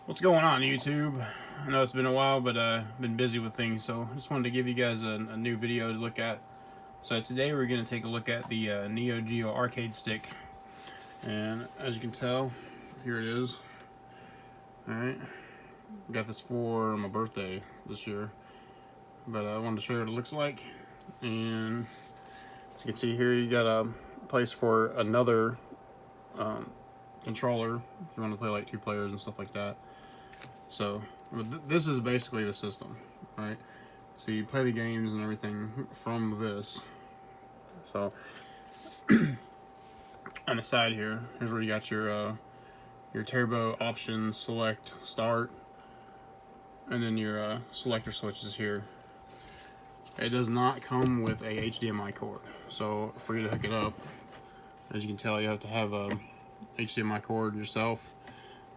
What's going on, YouTube? I know it's been a while, but been busy with things, so I just wanted to give you guys a new video to look at. So today we're going to take a look at the Neo Geo arcade stick, and as you can tell, here it is. Alright, got this for my birthday this year, but I wanted to show you what it looks like. And as you can see here, you got a place for another controller if you want to play like 2 players and stuff like that. So this is basically the system, right? So you play the games and everything from this. So on the side here, here's where you got your turbo options, select, start, and then your selector switches here. It does not come with a HDMI cord, so for you to hook it up, as you can tell, you have to have a HDMI cord yourself.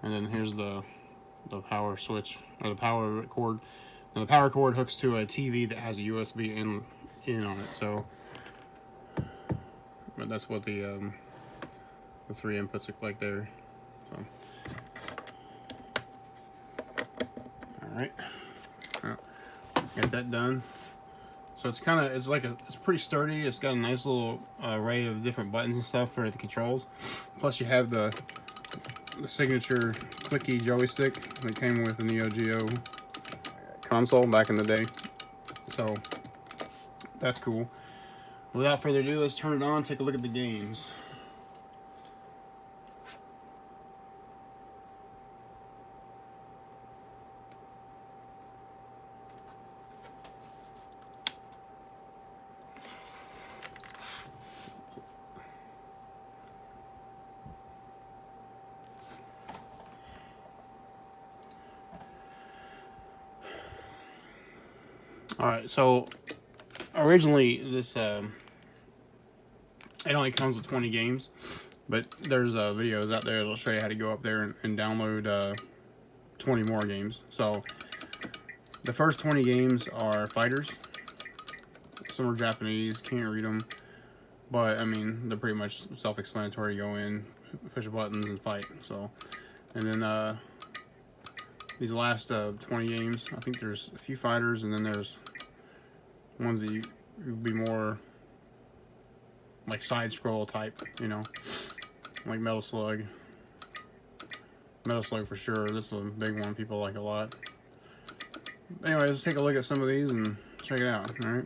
And then here's the power switch, or the power cord. Now the power cord hooks to a TV that has a USB in on it. So, but that's what the 3 inputs look like there. So, all right, got that done. So it's pretty sturdy. It's got a nice little array of different buttons and stuff for the controls. Plus you have the signature clicky joystick that came with the Neo Geo console back in the day. So that's cool. Without further ado, let's turn it on, take a look at the games. Alright, so originally this it only comes with 20 games, but there's videos out there that'll show you how to go up there and download 20 more games. So the first 20 games are fighters. Some are Japanese, can't read them, but I mean they're pretty much self-explanatory. Go in, push buttons, and fight. So, and then these last 20 games, I think there's a few fighters, and then there's ones that you would be more like side scroll type, you know, like Metal Slug. Metal Slug for sure. That's a big one people like a lot. Anyways, let's take a look at some of these and check it out. All right.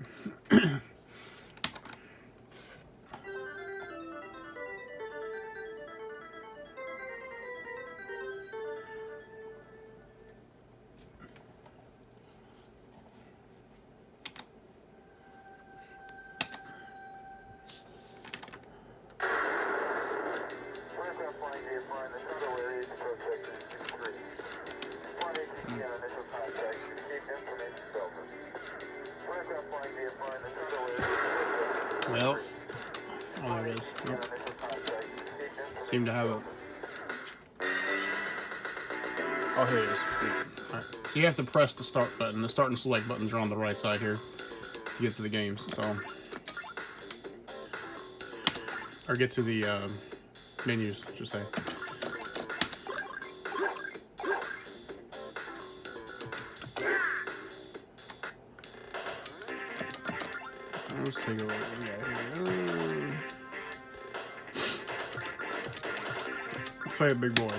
Well, oh, there it is. Nope. Seem to have it. Oh, here it is. All right. So you have to press the start button. The start and select buttons are on the right side here to get to the games. So, or get to the menus, I should say. Let's take a look. Yeah, let's play a big boy.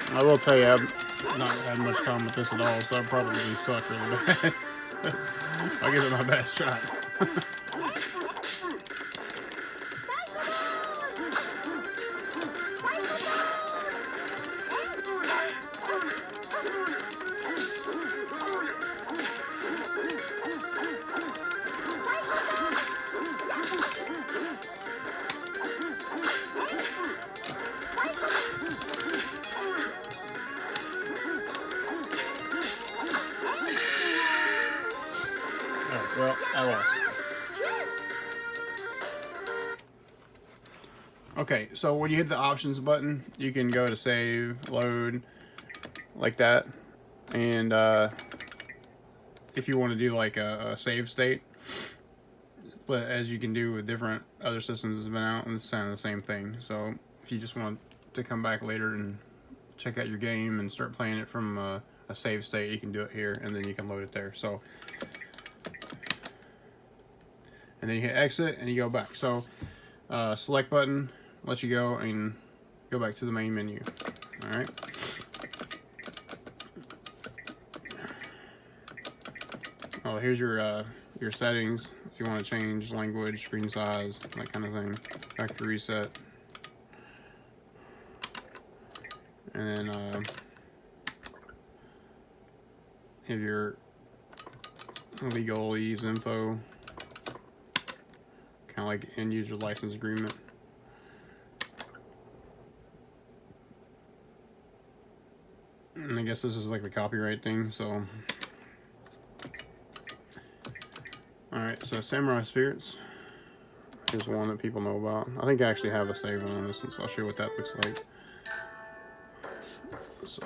I will tell you, I've not had much time with this at all, so I'd probably suck really bad. I'll give it my best shot. Well, I lost. Okay, so when you hit the options button, you can go to save, load, like that, and if you want to do like a save state, but as you can do with different other systems that's been out, and it's kind of the same thing. So if you just want to come back later and check out your game and start playing it from a save state, you can do it here, and then you can load it there. So, and then you hit exit and you go back. So select button lets you go and go back to the main menu. All right. Oh, here's your settings. If you want to change language, screen size, that kind of thing. Factory reset. And then have your legalese info, kind of like end user license agreement. And I guess this is like the copyright thing, so. Alright, so Samurai Spirits is one that people know about. I think I actually have a save one on this one, so I'll show you what that looks like. So,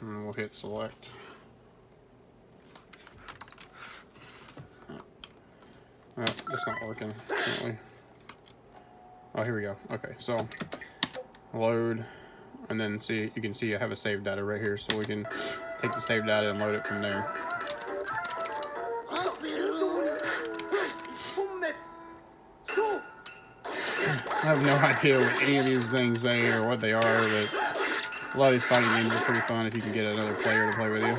and we'll hit select. That's not working, apparently. Oh, here we go. Okay, so load, and then see, you can see I have a save data right here, so we can take the save data and load it from there. I have no idea what any of these things say or what they are, but a lot of these fighting games are pretty fun if you can get another player to play with you.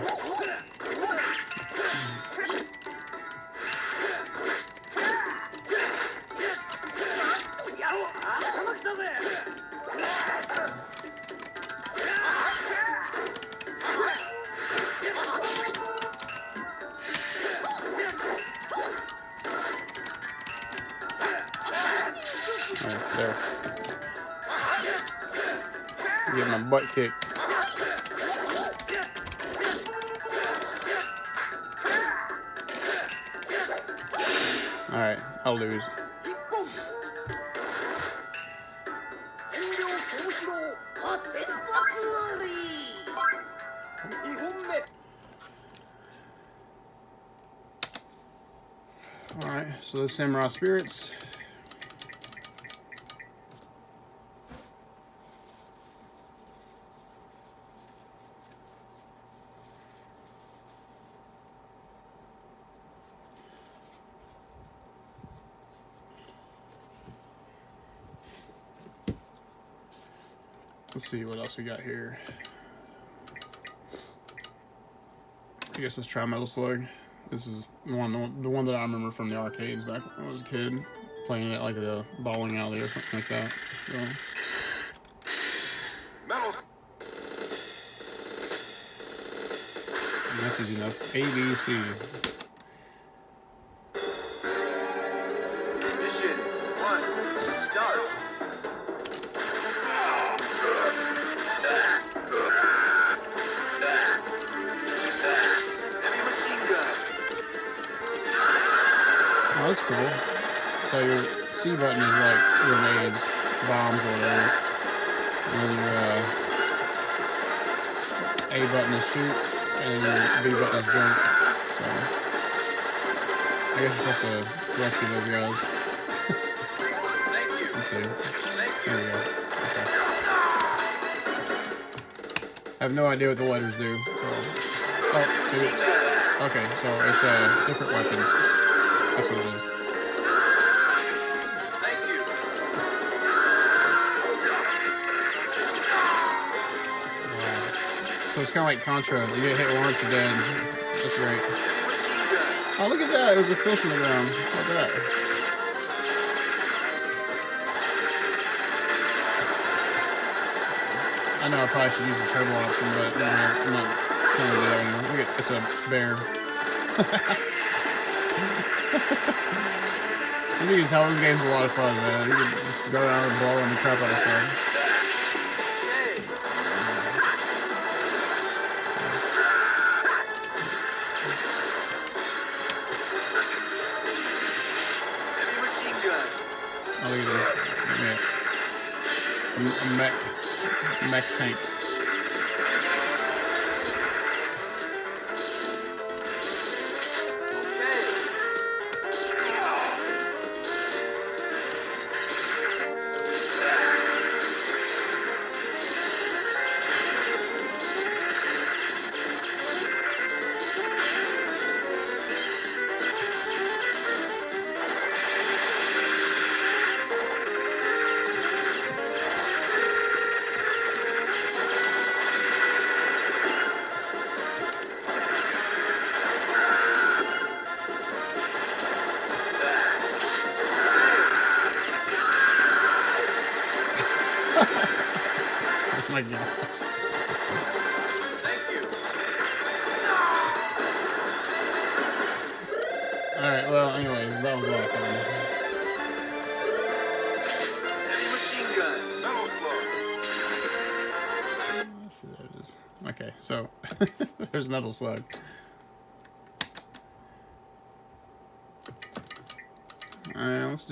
Right there. Get my butt kicked. Alright, I'll lose. Alright, so the Samurai Spirits. Let's see what else we got here. I guess let's try Metal Slug. This is the one that I remember from the arcades back when I was a kid, playing it like a bowling alley or something like that. So. That's easy enough. A, B, C. Mission 1, start. Heavy machine gun. Oh, that's cool. So your C button is like grenades, bombs, or whatever. And your A button is shoot, and your B button is jump. So I guess you're supposed to rescue those guys. Thank you. Let's see. Thank you. There we go. Okay. I have no idea what the letters do. So. Oh, maybe. Okay, so it's different weapons. That's what it is. Thank you. Wow. So it's kind of like Contra. You get hit once, you're dead. That's great. Machine gun. Oh, look at that. There's a fish in the ground. Look at that. I know I probably should use the turbo option, but I'm not trying to do that anymore. Look at, it's a bear. Some of these Hell's games are a lot of fun, man. You can just go around and blowing the crap out of stuff. Hey. Heavy machine gun. Oh, look at this. Yeah. mech tank. Oh my gosh. Thank you. Alright, well, anyways, that was a lot of fun. Heavy machine gun. Metal slug. Let's see, there it is. Okay, so there's Metal Slug. Let's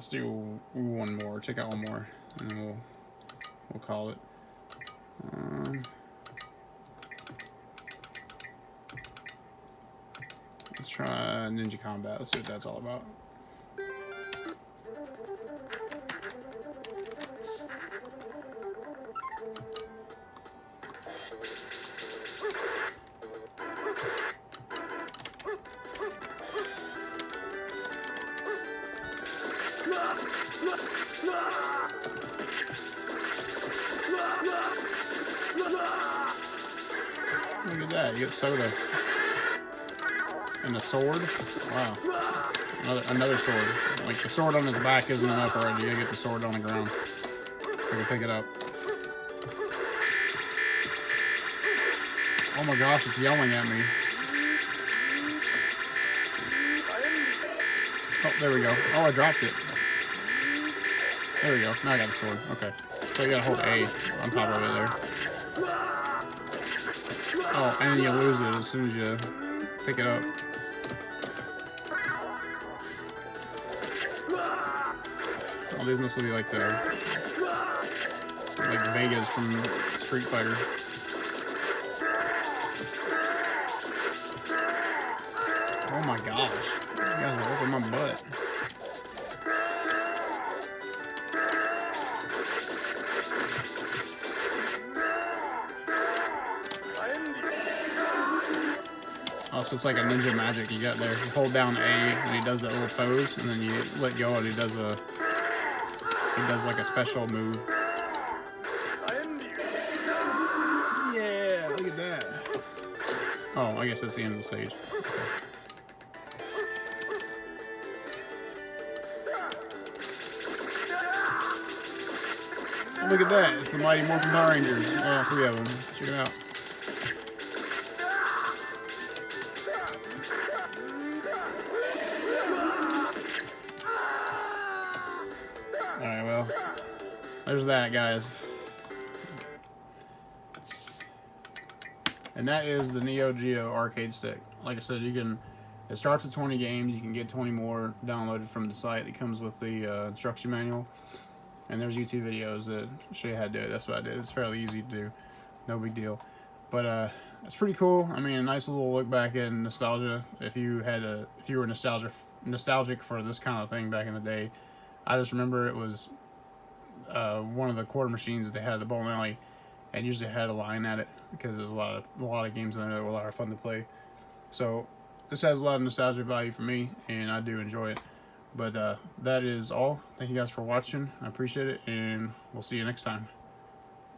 do one more. Check out one more, and then we'll call it. Let's try Ninja Combat. Let's see what that's all about. Look at that, you get soda. And a sword? Wow. Another sword. Like, the sword on his back isn't enough already. You gotta get the sword on the ground. So I can pick it up. Oh my gosh, it's yelling at me. Oh, there we go. Oh, I dropped it. There we go. Now I got the sword. Okay. So you gotta hold A on top of it there. Oh, and then you lose it as soon as you pick it up. Oh, these must be like Vegas from Street Fighter. Oh my gosh. You guys are whooping my butt. Oh, so it's like a ninja magic you got there. You hold down A and he does that little pose, and then you let go and he does like a special move. Yeah, look at that. Oh, I guess that's the end of the stage. Oh, look at that. It's the Mighty Morphin Power Rangers. Oh, 3 of them. Check it out. Alright, well, there's that, guys. And that is the Neo Geo arcade stick. Like I said, it starts with 20 games. You can get 20 more downloaded from the site that comes with the instruction manual. And there's YouTube videos that show you how to do it. That's what I did. It's fairly easy to do. No big deal. But it's pretty cool. I mean, a nice little look back in nostalgia. If you were nostalgic for this kind of thing back in the day, I just remember it was one of the quarter machines that they had at the bowling alley, and usually had a line at it because there's a lot of games in there that were a lot of fun to play. So this has a lot of nostalgia value for me, and I do enjoy it. But that is all. Thank you guys for watching. I appreciate it, and we'll see you next time.